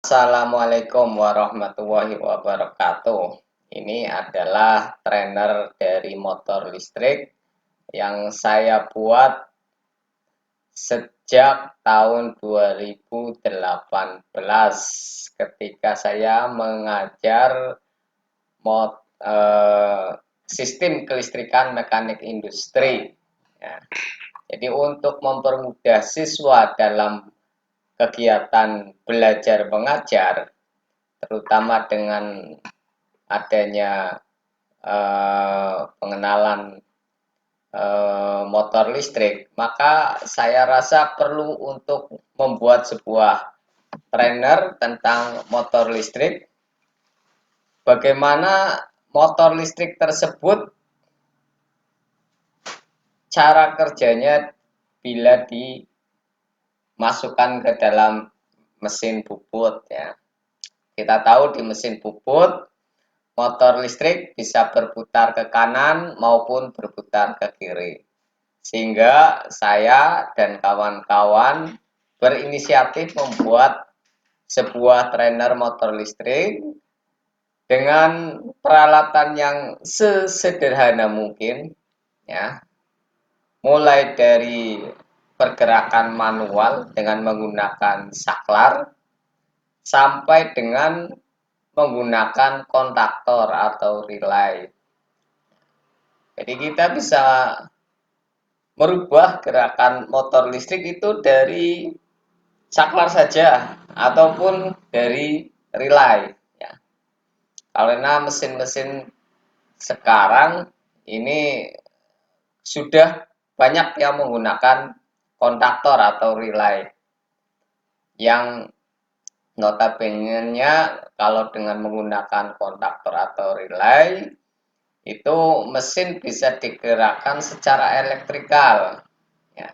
Assalamualaikum warahmatullahi wabarakatuh. Ini adalah trainer dari motor listrik yang saya buat sejak tahun 2018 ketika saya mengajar mod, sistem kelistrikan mekanik industri. Ya. Jadi untuk mempermudah siswa dalam kegiatan belajar mengajar, terutama dengan adanya pengenalan motor listrik, maka saya rasa perlu untuk membuat sebuah trainer tentang motor listrik. Bagaimana motor listrik tersebut, cara kerjanya bila dimasukkan ke dalam mesin bubut ya. Kita tahu di mesin bubut motor listrik bisa berputar ke kanan maupun berputar ke kiri. Sehingga saya dan kawan-kawan berinisiatif membuat sebuah trainer motor listrik dengan peralatan yang sesederhana mungkin ya. Mulai dari pergerakan manual dengan menggunakan saklar sampai dengan menggunakan kontaktor atau relay. Jadi kita bisa merubah gerakan motor listrik itu dari saklar saja ataupun dari relay ya. Karena mesin-mesin sekarang ini sudah banyak yang menggunakan kontaktor atau relay yang notabene-nya kalau dengan menggunakan kontaktor atau relay itu mesin bisa digerakkan secara elektrikal ya,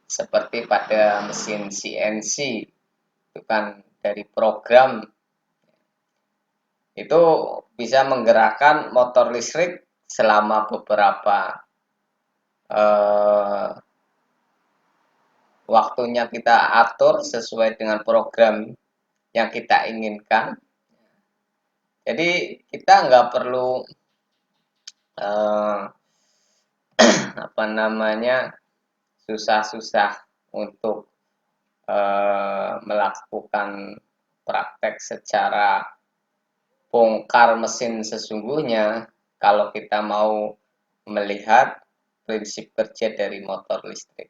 seperti pada mesin CNC itu kan dari program itu bisa menggerakkan motor listrik selama beberapa waktunya kita atur sesuai dengan program yang kita inginkan. Jadi kita nggak perlu susah-susah untuk melakukan praktek secara bongkar mesin sesungguhnya kalau kita mau melihat prinsip kerja dari motor listrik.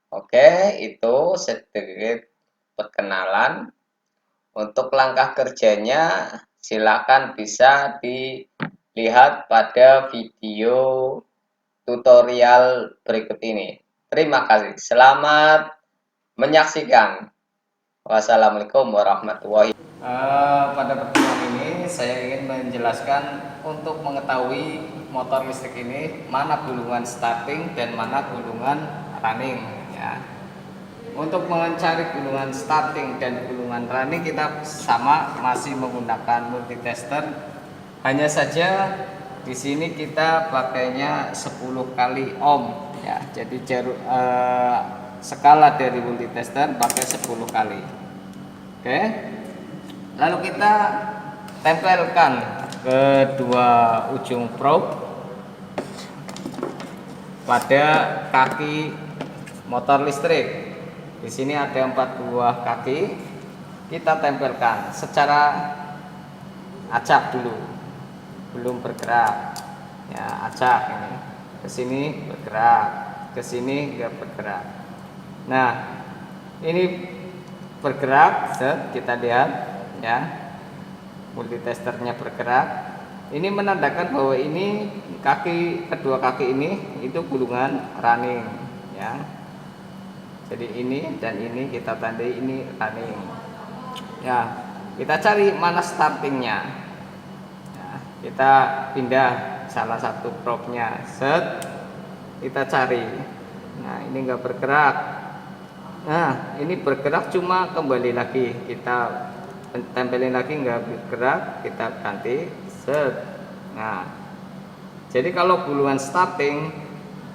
Oke, itu sedikit perkenalan. Untuk langkah kerjanya silakan bisa dilihat pada video tutorial berikut ini. Terima kasih. Selamat menyaksikan. Wassalamualaikum warahmatullahi wabarakatuh. Pada pertemuan ini saya ingin menjelaskan untuk mengetahui motor listrik ini mana gulungan starting dan mana gulungan running ya. Untuk mencari gulungan starting dan gulungan running kita sama masih menggunakan multitester. Hanya saja di sini kita pakainya 10 kali ohm ya. Jadi skala dari multitester pakai 10 kali. Oke. Lalu kita tempelkan kedua ujung probe pada kaki motor listrik. Di sini ada 4 buah kaki. Kita tempelkan secara acak dulu. Belum bergerak. Ya, acak ini. Ke sini bergerak, ke sini enggak bergerak. Nah, ini bergerak, kita lihat ya. Multitesternya bergerak. Ini menandakan bahwa ini kedua kaki ini itu gulungan running ya. Jadi ini dan ini kita tandai ini running. Ya, kita cari mana startingnya. Ya, kita pindah salah satu probe-nya. Kita cari. Nah, ini enggak bergerak. Nah, ini bergerak cuma kembali lagi. Kita tempelin lagi enggak bergerak, kita ganti. Nah, jadi kalau gulungan starting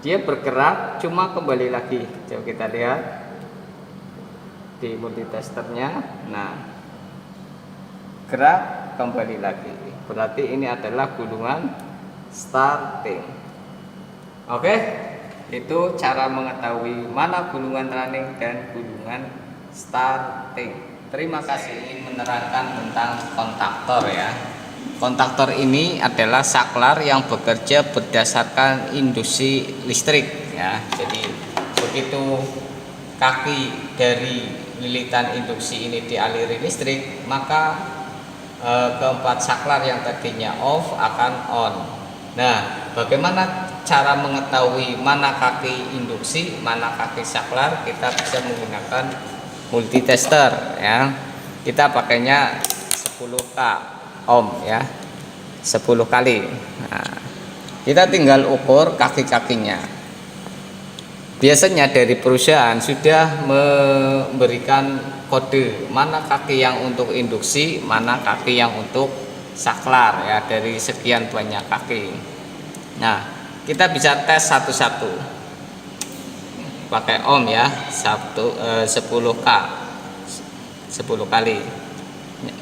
dia bergerak cuma kembali lagi. Coba kita lihat di multitesternya. Nah, bergerak kembali lagi. Berarti ini adalah gulungan starting. Oke, itu cara mengetahui mana gulungan running dan gulungan starting. Terima kasih. Ini menerangkan tentang kontaktor ya. Kontaktor ini adalah saklar yang bekerja berdasarkan induksi listrik ya. Jadi begitu kaki dari lilitan induksi ini dialiri listrik, maka keempat saklar yang tadinya off akan on. Nah, bagaimana cara mengetahui mana kaki induksi, mana kaki saklar? Kita bisa menggunakan multitester ya. Kita pakainya 10K ohm ya, 10 kali. Nah, kita tinggal ukur kaki-kakinya. Biasanya dari perusahaan sudah memberikan kode mana kaki yang untuk induksi, mana kaki yang untuk saklar ya, dari sekian banyak kaki. Nah, kita bisa tes satu-satu pakai ohm ya, 10K 10 kali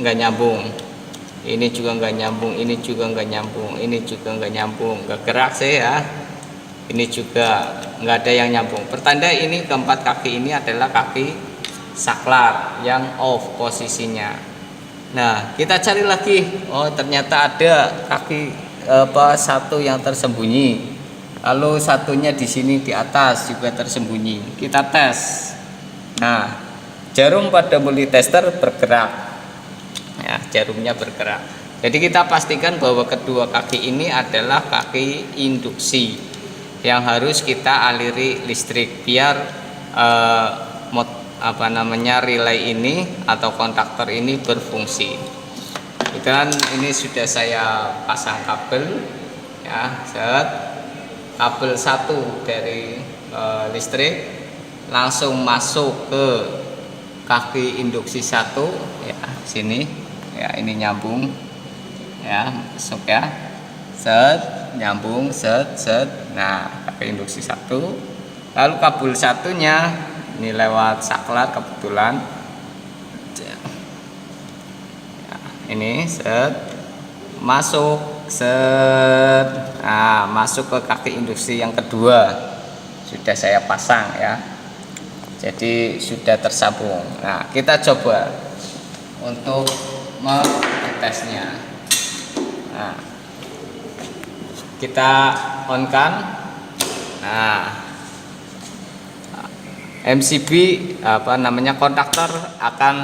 nggak nyambung, ini juga nggak nyambung, ini juga nggak nyambung, ini juga nggak nyambung, nggak gerak sih ya, ini juga nggak ada yang nyambung. Pertanda ini keempat kaki ini adalah kaki saklar yang off posisinya. Nah, kita cari lagi. Oh, ternyata ada kaki satu yang tersembunyi. Lalu satunya di sini di atas juga tersembunyi. Kita tes. Nah, jarum pada multitester bergerak. Ya, jarumnya bergerak. Jadi kita pastikan bahwa kedua kaki ini adalah kaki induksi yang harus kita aliri listrik biar relay ini atau kontaktor ini berfungsi. Dan ini sudah saya pasang kabel ya, kabel satu dari listrik langsung masuk ke kaki induksi satu ya, sini ya, ini nyambung ya, masuk ya, nyambung set. Nah, kaki induksi satu, lalu kabel satunya ini lewat saklar kebetulan ya, ini masuk nah, masuk ke kaki induksi yang kedua sudah saya pasang ya, jadi sudah tersambung. Nah, kita coba untuk mengetesnya. Nah, kita on kan. Nah, MCB kontaktor akan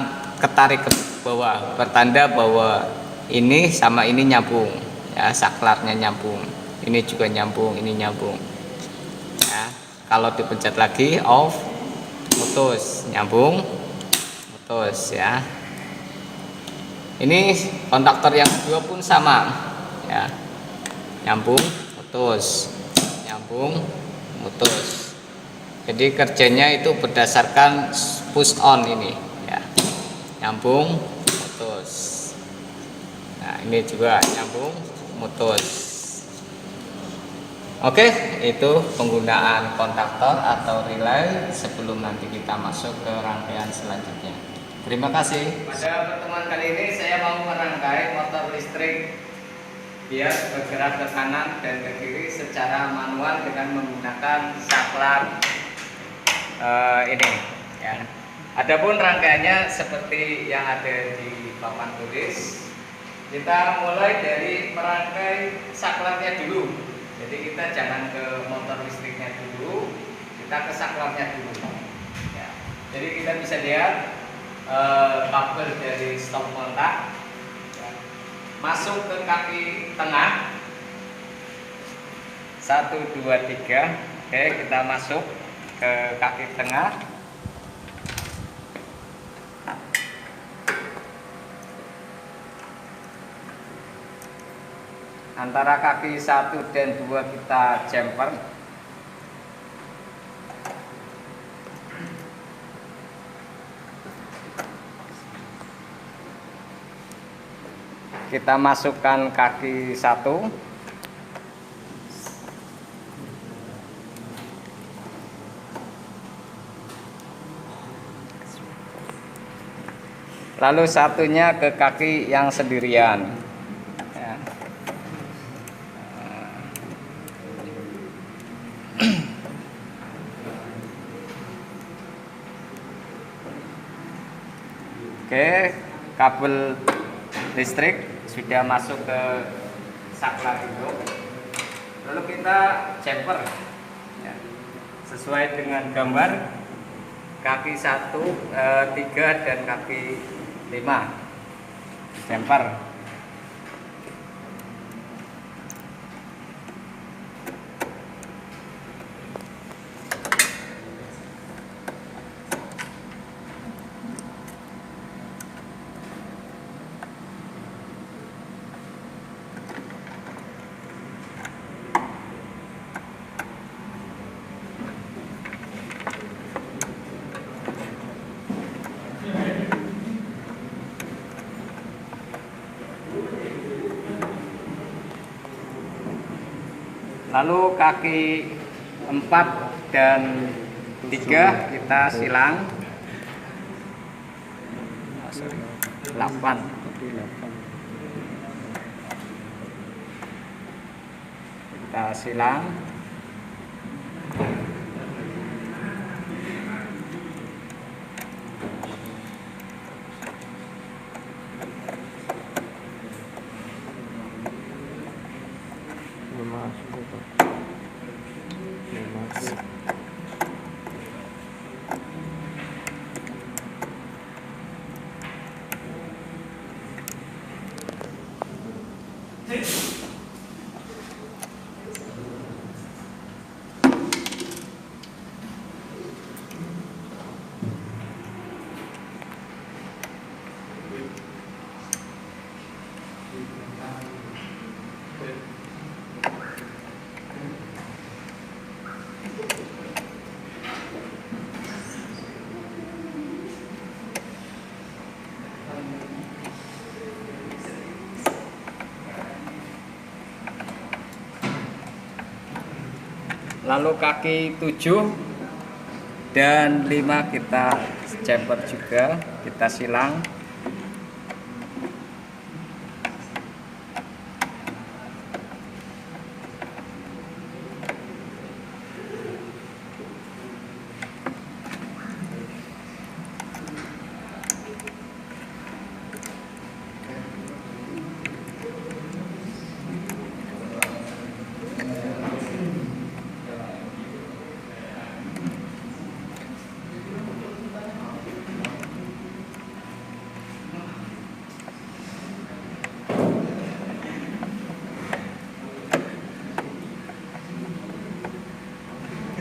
ketarik ke bawah, bertanda bahwa ini sama ini nyambung ya, saklarnya nyambung, ini juga nyambung, ini nyambung ya. Kalau dipencet lagi off, putus, nyambung, putus ya. Ini kontaktor yang kedua pun sama ya, nyambung, putus, nyambung, putus. Jadi kerjanya itu berdasarkan push on ini ya, nyambung, putus. Nah, ini juga nyambung, putus. Oke, itu penggunaan kontaktor atau relay sebelum nanti kita masuk ke rangkaian selanjutnya. Terima kasih. Pada pertemuan kali ini saya mau merangkai motor listrik biar bergerak ke kanan dan ke kiri secara manual dengan menggunakan saklar ini ya. Adapun rangkaiannya seperti yang ada di papan tulis. Kita mulai dari merangkai saklarnya dulu. Jadi kita jangan ke motor listriknya dulu, kita ke saklarnya dulu ya. Jadi kita bisa lihat kabel dari stop kontak ya, masuk ke kaki tengah 1, 2, 3. Oke, kita masuk ke kaki tengah. Antara kaki 1 dan 2 kita jumper. Kita masukkan kaki 1. lalu satunya ke kaki yang sendirian. Ya. Oke, kabel listrik sudah masuk ke saklar induk. Lalu kita jumper ya, sesuai dengan gambar kaki 1, 3 dan kaki 5 jumper. Lalu kaki 4 dan 3 kita silang. 8. Kita silang. Lalu kaki 7 dan 5 kita jumper juga, kita silang.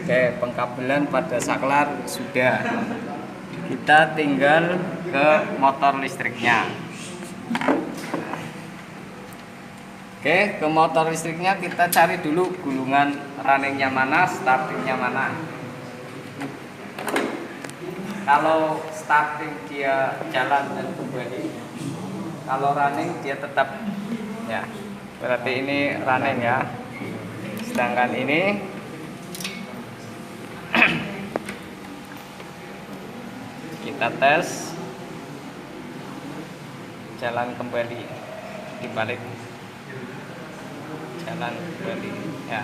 Oke, pengkabelan pada saklar sudah. Kita tinggal ke motor listriknya. Oke, ke motor listriknya kita cari dulu gulungan runningnya mana, startingnya mana. Kalau starting dia jalan dan kembali, kalau running dia tetap ya. Berarti ini running ya. Sedangkan ini kita tes jalan kembali, dibalik jalan kembali ya.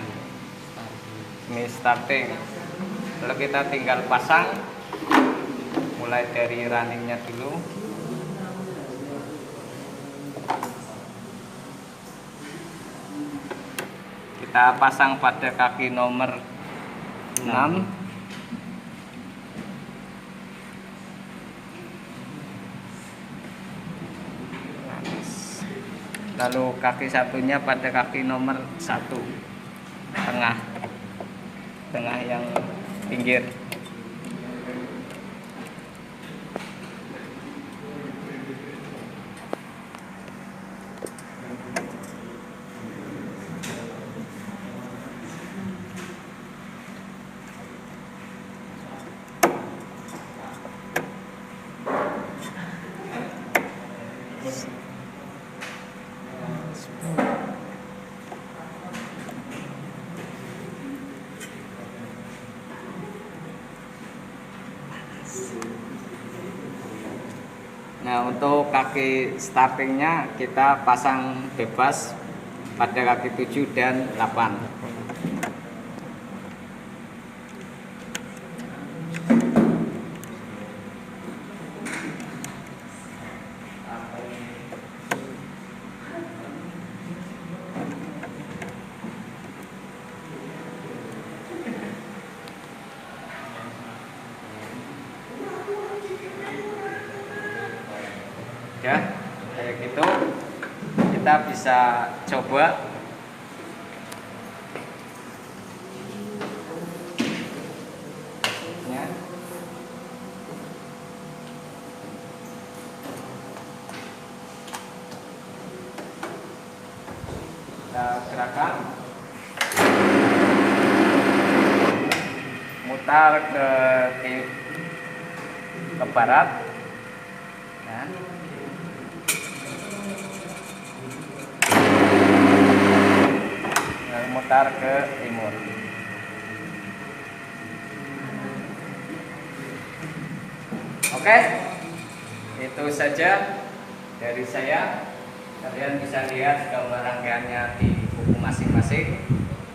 Ini starting, lalu kita tinggal pasang mulai dari runningnya dulu. Kita pasang pada kaki nomor 6. Lalu kaki satunya pada kaki nomor 1, tengah yang pinggir. Nah, untuk kaki startingnya kita pasang bebas pada kaki 7 dan 8. Ya, kayak gitu kita bisa coba ya. Kita gerakan mutar ke barat ya. Mutar ke timur. Oke, itu saja dari saya. Kalian bisa lihat gambar rangkaiannya di buku masing-masing.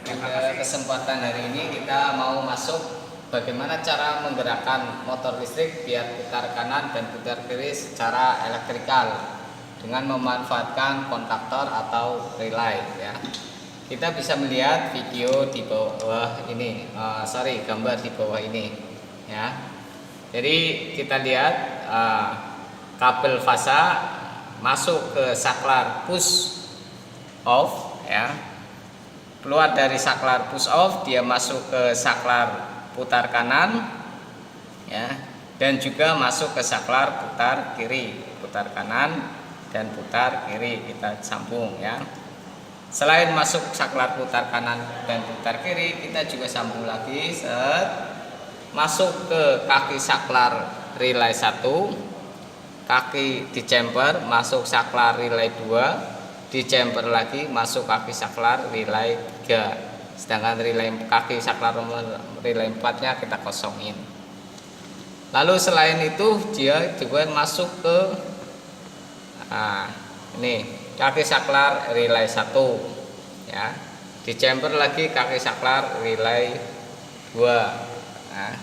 Pada kesempatan hari ini kita mau masuk bagaimana cara menggerakkan motor listrik biar putar kanan dan putar kiri secara elektrikal dengan memanfaatkan kontaktor atau relay ya. Kita bisa melihat video di bawah ini, gambar di bawah ini ya. Jadi kita lihat kabel fasa masuk ke saklar push off ya. Keluar dari saklar push off, dia masuk ke saklar putar kanan ya, dan juga masuk ke saklar putar kiri, putar kanan dan putar kiri kita sambung ya. Selain masuk saklar putar kanan dan putar kiri, kita juga sambung lagi masuk ke kaki saklar relay 1, kaki di jumper masuk saklar relay 2, di jumper lagi masuk kaki saklar relay 3. Sedangkan kaki saklar relay 4-nya kita kosongin. Lalu selain itu dia juga masuk ke ini kaki saklar relay 1 ya. Di jumper lagi kaki saklar relay 2. Nah,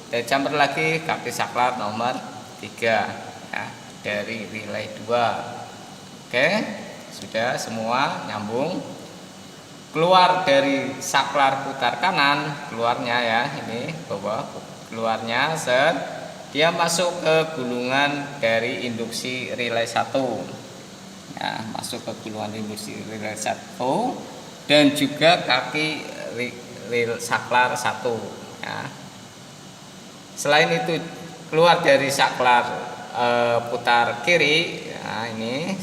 di jumper lagi kaki saklar nomor 3 ya, dari relay 2. Oke, sudah semua nyambung. Keluar dari saklar putar kanan, keluarnya ya, ini bawah keluarnya dia masuk ke gulungan dari induksi relay 1. Ya, masuk ke gulungan induksi relay 1 dan juga kaki saklar 1 ya. Selain itu keluar dari saklar putar kiri ya, ini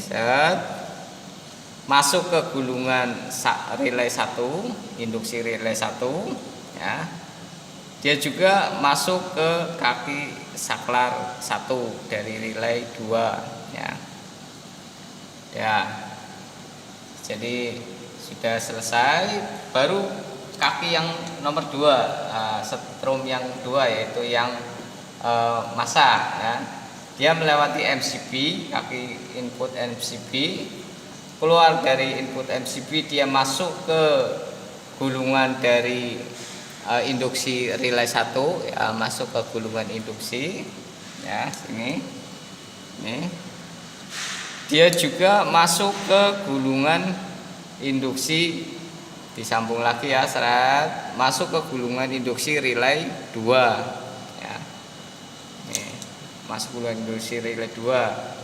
masuk ke gulungan relay 1, induksi relay 1 ya. Dia juga masuk ke kaki saklar 1 dari relay 2 ya. Ya, jadi sudah selesai. Baru kaki yang nomor 2, setrum yang 2 yaitu yang masa ya. Dia melewati MCB, kaki input MCB. Keluar dari input MCB, dia masuk ke gulungan dari induksi relay 1 ya, masuk ke gulungan induksi ya, sini. Nih. Dia juga masuk ke gulungan induksi, disambung lagi ya, masuk ke gulungan induksi relay 2 ya. Nih, masuk gulungan induksi relay 2.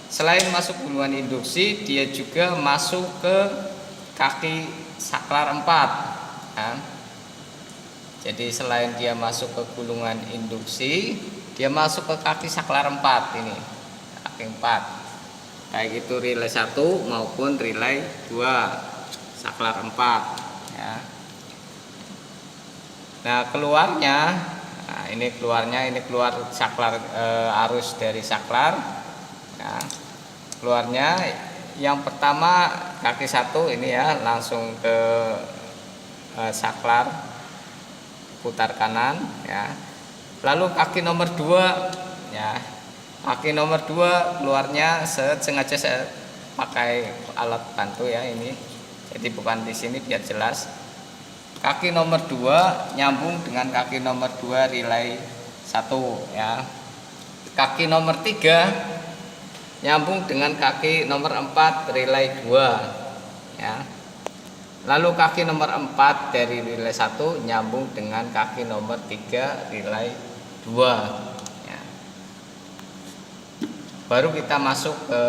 Selain masuk gulungan induksi, dia juga masuk ke kaki saklar 4 ya. Jadi selain dia masuk ke gulungan induksi, dia masuk ke kaki saklar 4 ini, kaki 4. Baik itu relay 1 maupun relay 2, saklar 4 ya. Nah, keluarnya, ini keluar saklar arus dari saklar ya. Keluarnya yang pertama kaki 1 ini ya, langsung ke saklar putar kanan ya. Lalu kaki nomor 2 ya, Kaki nomor 2 keluarnya sengaja saya pakai alat bantu ya ini. Jadi bukan di sini biar jelas. Kaki nomor 2 nyambung dengan kaki nomor 2 relay 1 ya. Kaki nomor 3 nyambung dengan kaki nomor 4 relay 2 ya. Lalu kaki nomor 4 dari relay 1 nyambung dengan kaki nomor 3 relay 2 ya. Baru kita masuk ke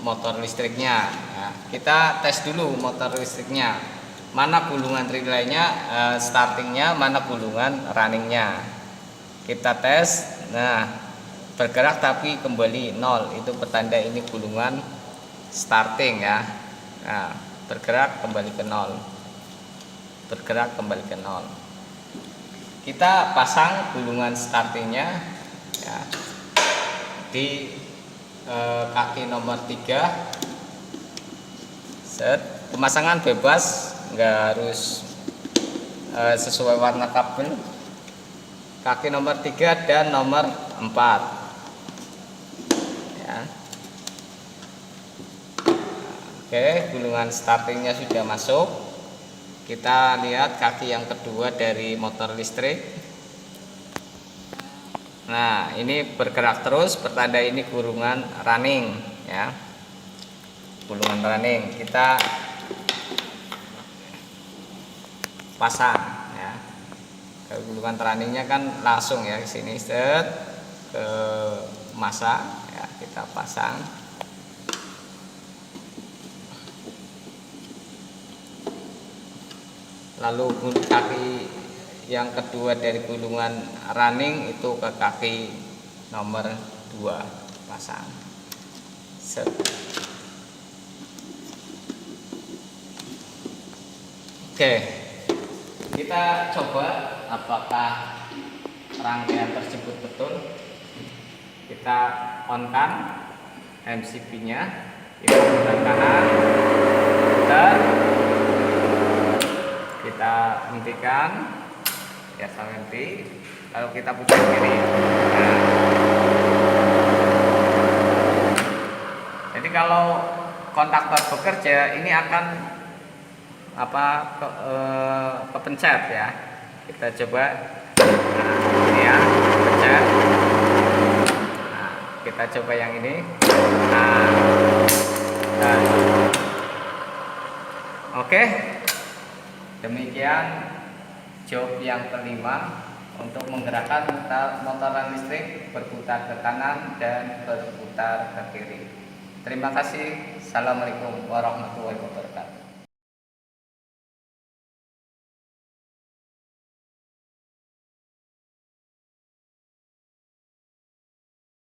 motor listriknya ya. Kita tes dulu motor listriknya, mana gulungan relaynya, startingnya, mana gulungan runningnya. Kita tes. Nah, bergerak tapi kembali 0, itu petanda ini gulungan starting ya. Nah, bergerak kembali ke 0, bergerak kembali ke 0. Kita pasang gulungan startingnya ya di kaki nomor 3. Set, pemasangan bebas, nggak harus sesuai warna kabel. Kaki nomor 3 dan nomor 4 ya. Oke, gulungan startingnya sudah masuk. Kita lihat kaki yang kedua dari motor listrik. Nah, ini bergerak terus, pertanda ini gulungan running ya. Gulungan running. Kita pasang ya. Gulungan runningnya kan langsung ya ke sini, set ke masa ya, kita pasang. Lalu kaki yang kedua dari gulungan running itu ke kaki nomor 2 pasang. Set. Oke, kita coba apakah rangkaian tersebut betul. Kita on-kan MCB-nya, kita putar kanan dan kita hentikan ya, sampai lalu kita putar kiri. Nah, jadi kalau kontaktor bekerja ini akan kepencet ya. Kita coba. Nah, ini ya, pencet. Nah, kita coba yang ini. Nah. Oke. Demikian job yang kelima untuk menggerakkan motor listrik berputar ke kanan dan berputar ke kiri. Terima kasih. Assalamualaikum warahmatullahi wabarakatuh.